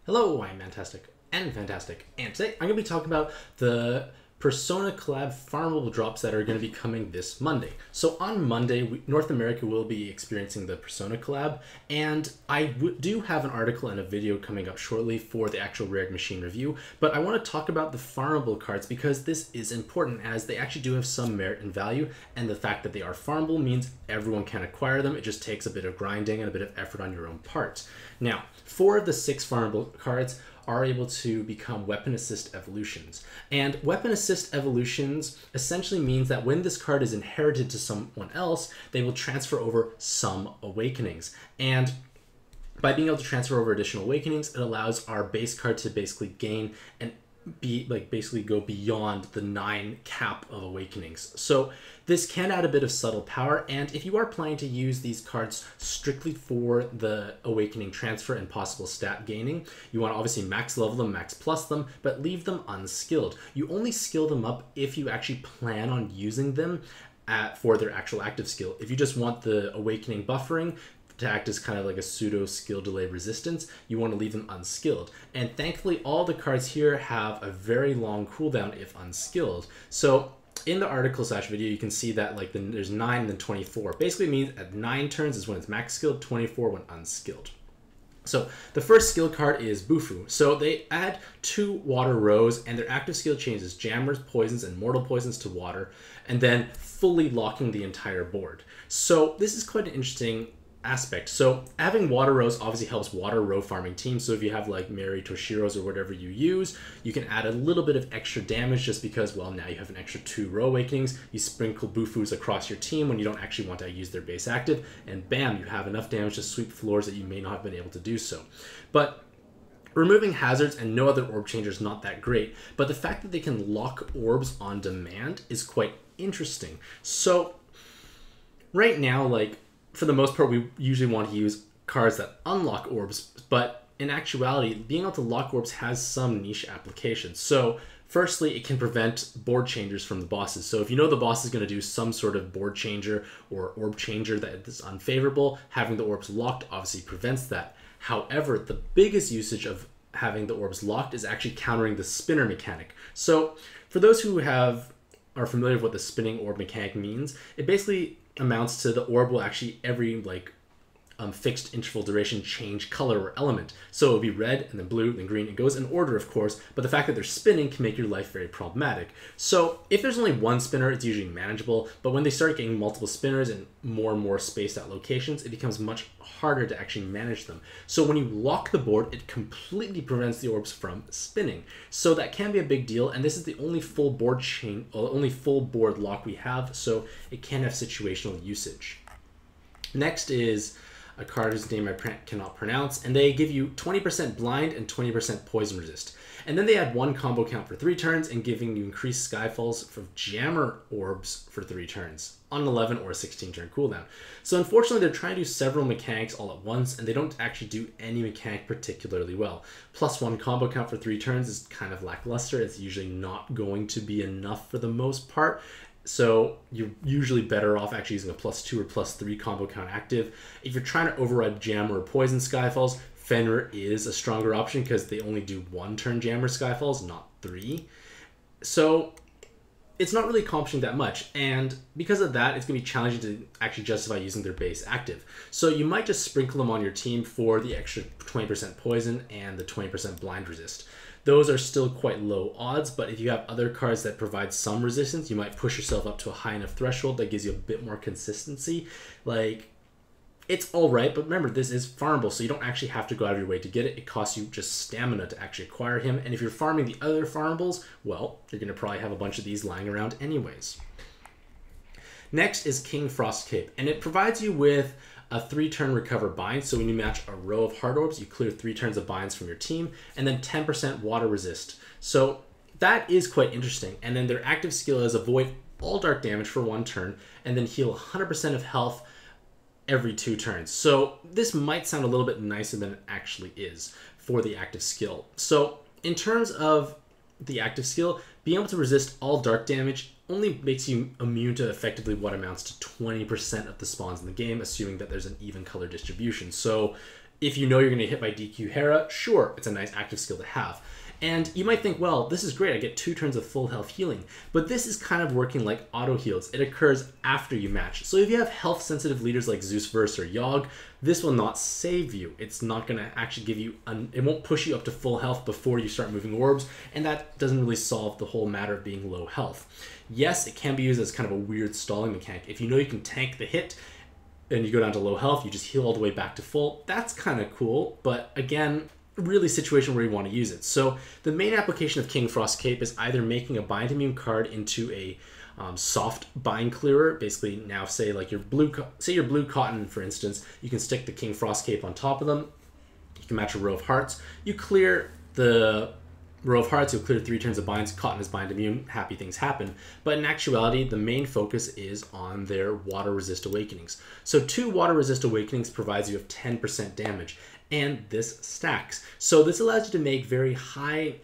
Hello, I'm Mantastic and Fantastic, and today I'm going to be talking about the Persona Collab Farmable drops that are going to be coming this Monday. So on Monday, North America will be experiencing the Persona Collab, and I do have an article and a video coming up shortly for the actual Rare Machine review, but I want to talk about the farmable cards because this is important as they actually do have some merit and value, and the fact that they are farmable means everyone can acquire them. It just takes a bit of grinding and a bit of effort on your own part. Now, 4 of the 6 farmable cards are able to become weapon assist evolutions. And weapon assist evolutions essentially means that when this card is inherited to someone else, they will transfer over some awakenings. And by being able to transfer over additional awakenings, it allows our base card to basically gain and basically go beyond the 9 cap of awakenings. So this can add a bit of subtle power, and if you are planning to use these cards strictly for the awakening transfer and possible stat gaining, you want to obviously max level them, max plus them, but leave them unskilled. You only skill them up if you actually plan on using them for their actual active skill. If you just want the awakening buffering to act as kind of like a pseudo skill delay resistance, you want to leave them unskilled. And thankfully all the cards here have a very long cooldown if unskilled. So in the article / video, you can see that there's 9 and then 24. Basically means at 9 turns is when it's max skilled, 24 when unskilled. So the first skill card is Boof Room. So they add 2 water rows, and their active skill changes jammers, poisons, and mortal poisons to water, and then fully locking the entire board. So this is quite an interesting aspect. So having water rows obviously helps water row farming teams. So if you have like Mary Toshiro's or whatever you use, you can add a little bit of extra damage just because, well, now you have an extra 2 row awakenings. You sprinkle Boofus across your team when you don't actually want to use their base active, and bam, you have enough damage to sweep floors that you may not have been able to do so. But removing hazards and no other orb changer is not that great, but the fact that they can lock orbs on demand is quite interesting. So right now, for the most part, we usually want to use cards that unlock orbs, but in actuality, being able to lock orbs has some niche applications. So firstly, it can prevent board changers from the bosses. So if you know the boss is going to do some sort of board changer or orb changer that is unfavorable, having the orbs locked obviously prevents that. However, the biggest usage of having the orbs locked is actually countering the spinner mechanic. So for those who are familiar with what the spinning orb mechanic means, it basically amounts to the orb will actually every fixed interval duration change color or element. So it'll be red and then blue then green. It goes in order, of course, but the fact that they're spinning can make your life very problematic. So if there's only one spinner, it's usually manageable, but when they start getting multiple spinners and more spaced out locations, it becomes much harder to actually manage them. So when you lock the board, it completely prevents the orbs from spinning. So that can be a big deal, and this is the only full board lock we have, so it can have situational usage. Next is a card whose name I cannot pronounce, and they give you 20% blind and 20% poison resist. And then they add 1 combo count for 3 turns and giving you increased skyfalls for jammer orbs for 3 turns on an 11 or a 16 turn cooldown. So unfortunately, they're trying to do several mechanics all at once, and they don't actually do any mechanic particularly well. Plus 1 combo count for 3 turns is kind of lackluster. It's usually not going to be enough for the most part. So you're usually better off actually using a +2 or +3 combo count active. If you're trying to override jammer or poison skyfalls, Fenrir is a stronger option because they only do 1 turn jammer skyfalls, not 3. So it's not really accomplishing that much, and because of that, it's going to be challenging to actually justify using their base active. So you might just sprinkle them on your team for the extra 20% poison and the 20% blind resist. Those are still quite low odds, but if you have other cards that provide some resistance, you might push yourself up to a high enough threshold that gives you a bit more consistency. It's all right, but remember, this is farmable, so you don't actually have to go out of your way to get it. It costs you just stamina to actually acquire him, and if you're farming the other farmables, well, you're going to probably have a bunch of these lying around anyways. Next is King Frost Cape, and it provides you with a 3-turn recover bind. So when you match a row of hard orbs, you clear 3 turns of binds from your team, and then 10% water resist. So that is quite interesting. And then their active skill is avoid all dark damage for 1 turn, and then heal 100% of health every 2 turns. So this might sound a little bit nicer than it actually is for the active skill. So in terms of the active skill, being able to resist all dark damage only makes you immune to effectively what amounts to 20% of the spawns in the game, assuming that there's an even color distribution. So If you know you're going to get hit by DQ Hera, sure, it's a nice active skill to have. And you might think, well, this is great, I get 2 turns of full health healing. But this is kind of working like auto heals. It occurs after you match. So if you have health sensitive leaders like Zeus Verse or Yogg, this will not save you. It's not going to actually give you, it won't push you up to full health before you start moving orbs. And that doesn't really solve the whole matter of being low health. Yes, it can be used as kind of a weird stalling mechanic. If you know you can tank the hit, and you go down to low health, you just heal all the way back to full. That's kind of cool, but again, really situation where you want to use it. So the main application of King Frost Cape is either making a bind immune card into a soft bind clearer. Basically, now say like your blue cotton, for instance, you can stick the King Frost Cape on top of them. You can match a row of hearts. You clear the row of hearts, you'll clear 3 turns of binds. Cotton is bind immune, happy things happen. But in actuality, the main focus is on their water resist awakenings. So 2 water resist awakenings provides you with 10% damage, and this stacks. So this allows you to make very high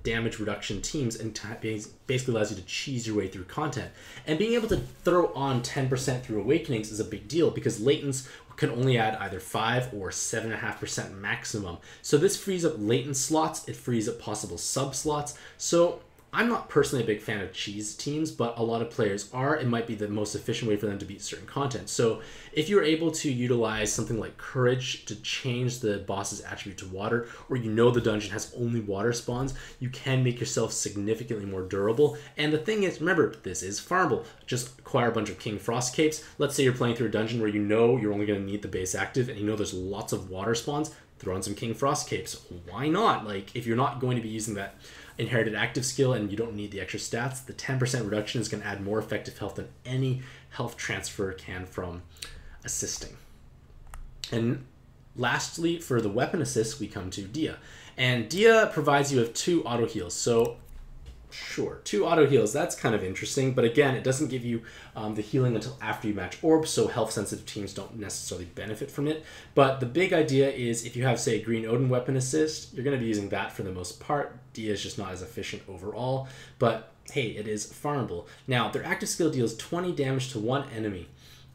damage reduction teams, and basically allows you to cheese your way through content. And being able to throw on 10% through awakenings is a big deal, because latents can only add either 5 or 7.5% maximum. So this frees up latent slots, it frees up possible sub slots. So I'm not personally a big fan of cheese teams, but a lot of players are. It might be the most efficient way for them to beat certain content. So if you're able to utilize something like Courage to change the boss's attribute to water, or you know the dungeon has only water spawns, you can make yourself significantly more durable. And the thing is, remember, this is farmable. Just acquire a bunch of King Frost Capes. Let's say you're playing through a dungeon where you know you're only going to need the base active, and you know there's lots of water spawns. Throw on some King Frost Capes. Why not? Like, if you're not going to be using that inherited active skill and you don't need the extra stats, the 10% reduction is going to add more effective health than any health transfer can from assisting. And lastly, for the weapon assist, we come to Dia. And Dia provides you with 2 auto heals. So sure, 2 auto heals, that's kind of interesting, but again, it doesn't give you the healing until after you match orbs, so health sensitive teams don't necessarily benefit from it. But the big idea is, if you have, say, Green Odin weapon assist, you're going to be using that for the most part. Dia is just not as efficient overall, but hey, it is farmable. Now, their active skill deals 20 damage to 1 enemy,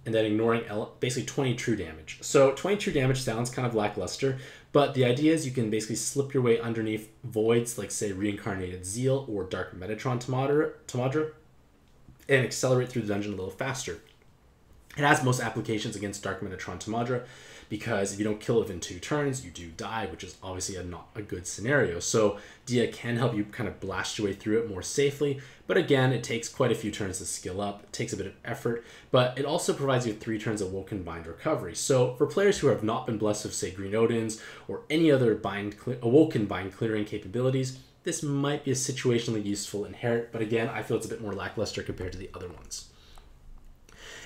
and then ignoring basically 20 true damage. So 20 true damage sounds kind of lackluster, but the idea is you can basically slip your way underneath voids like, say, Reincarnated Zeal or Dark Metatron Tamadra, and accelerate through the dungeon a little faster. It has most applications against Dark Metatron Tamadra, because if you don't kill it within 2 turns, you do die, which is obviously not a good scenario. So Dia can help you kind of blast your way through it more safely, but again, it takes quite a few turns to skill up. It takes a bit of effort, but it also provides you with 3 turns of Woken Bind recovery. So for players who have not been blessed with, say, Green Odins or any other Woken Bind clearing capabilities, this might be a situationally useful inherit, but again, I feel it's a bit more lackluster compared to the other ones.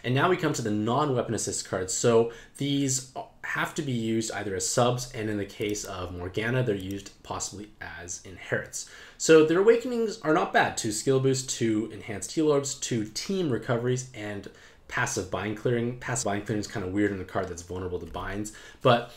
And now we come to the non-weapon assist cards. So these have to be used either as subs, and in the case of Morgana, they're used possibly as inherits. So their awakenings are not bad. 2 skill boosts, 2 enhanced heal orbs, 2 team recoveries, and passive bind clearing. Passive bind clearing is kind of weird in a card that's vulnerable to binds, but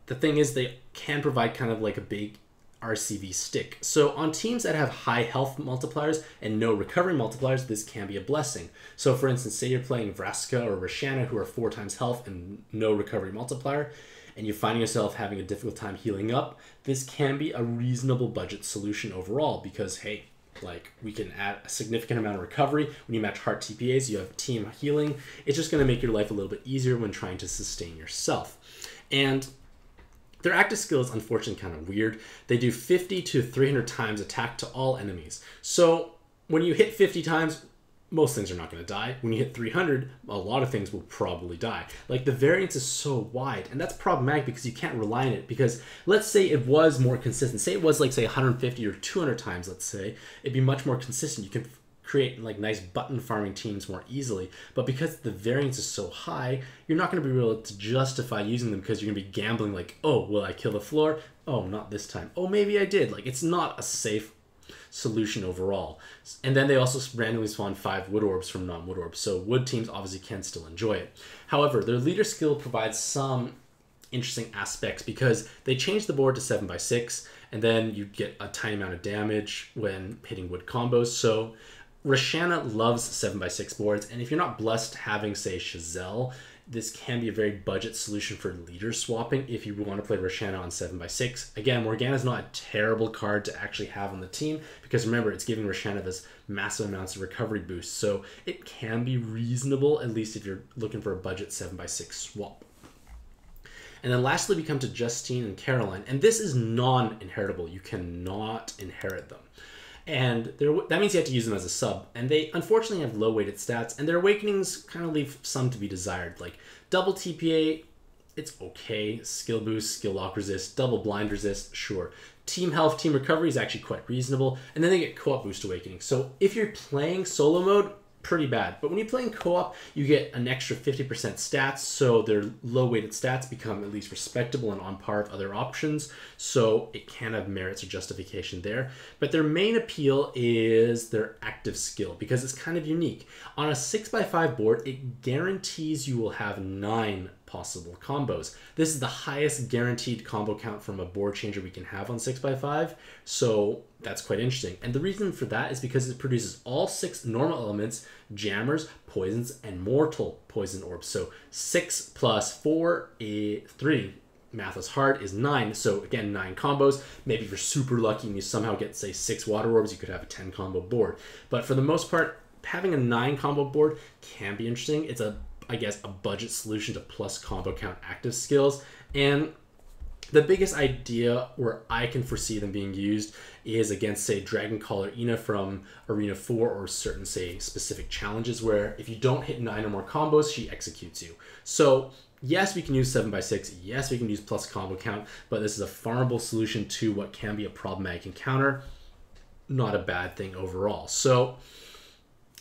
the thing is they can provide kind of like a big RCV stick. So on teams that have high health multipliers and no recovery multipliers, this can be a blessing. So for instance, say you're playing Vraska or Roshana, who are 4 times health and no recovery multiplier, and you're finding yourself having a difficult time healing up, this can be a reasonable budget solution overall, because hey, like, we can add a significant amount of recovery. When you match heart TPAs, you have team healing. It's just going to make your life a little bit easier when trying to sustain yourself. And their active skill is unfortunately kind of weird. They do 50 to 300 times attack to all enemies. So when you hit 50 times, most things are not going to die. When you hit 300, a lot of things will probably die. Like, the variance is so wide, and that's problematic because you can't rely on it. Because let's say it was more consistent. Say it was like, say, 150 or 200 times, let's say. It'd be much more consistent. You can create like nice button farming teams more easily, but because the variance is so high, you're not going to be able to justify using them, because you're going to be gambling like, oh, will I kill the floor? Oh, not this time. Oh, maybe I did. Like, it's not a safe solution overall. And then they also randomly spawn 5 wood orbs from non-wood orbs, so wood teams obviously can still enjoy it. However, their leader skill provides some interesting aspects, because they change the board to 7x6, and then you get a tiny amount of damage when hitting wood combos. So Roshana loves 7x6 boards, and if you're not blessed having, say, Chazelle, this can be a very budget solution for leader swapping if you want to play Roshana on 7x6. Again, Morgana is not a terrible card to actually have on the team because remember, it's giving Roshana this massive amounts of recovery boost. So it can be reasonable, at least if you're looking for a budget 7x6 swap. And then lastly, we come to Justine and Caroline. And this is non-inheritable. You cannot inherit them. And that means you have to use them as a sub. And they unfortunately have low weighted stats. And their awakenings kind of leave some to be desired. Like double TPA, it's okay. Skill boost, skill lock resist, double blind resist, sure. Team health, team recovery is actually quite reasonable. And then they get co-op boost awakening. So if you're playing solo mode, pretty bad. But when you're playing co-op, you get an extra 50% stats, so their low-weighted stats become at least respectable and on par with other options, so it can have merits or justification there. But their main appeal is their active skill, because it's kind of unique. On a 6x5 board, it guarantees you will have 9 possible combos. This is the highest guaranteed combo count from a board changer we can have on 6x5, so that's quite interesting. And the reason for that is because it produces all 6 normal elements, jammers, poisons, and mortal poison orbs. So 6 plus 4 is 3. Math is hard, is 9. So again, 9 combos. Maybe if you're super lucky and you somehow get, say, 6 water orbs, you could have a 10 combo board. But for the most part, having a 9 combo board can be interesting. It's I guess a budget solution to plus combo count active skills. And the biggest idea where I can foresee them being used is against, say, Dragon Caller Ina from Arena 4 or certain, say, specific challenges where if you don't hit 9 or more combos, she executes you. So yes, we can use 7x6. Yes, we can use plus combo count, but this is a farmable solution to what can be a problematic encounter. Not a bad thing overall. So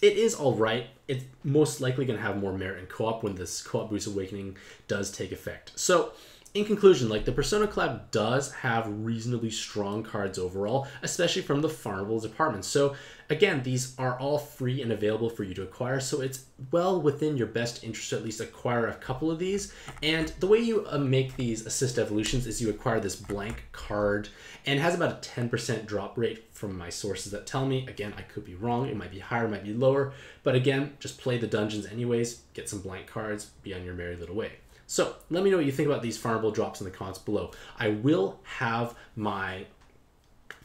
it is all right. It's most likely going to have more merit in co-op when this co-op boost awakening does take effect. So in conclusion, like, the Persona Collab does have reasonably strong cards overall, especially from the farmable department. So again, these are all free and available for you to acquire, so it's well within your best interest to at least acquire a couple of these. And the way you make these assist evolutions is you acquire this blank card, and it has about a 10% drop rate from my sources that tell me. Again, I could be wrong. It might be higher, it might be lower, but again, just play the dungeons anyways, get some blank cards, be on your merry little way. So let me know what you think about these farmable drops in the comments below. I will have my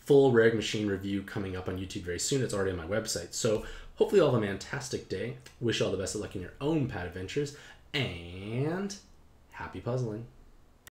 full Rare Machine review coming up on YouTube very soon. It's already on my website. So hopefully you'll have a fantastic day. Wish you all the best of luck in your own pad adventures, and happy puzzling.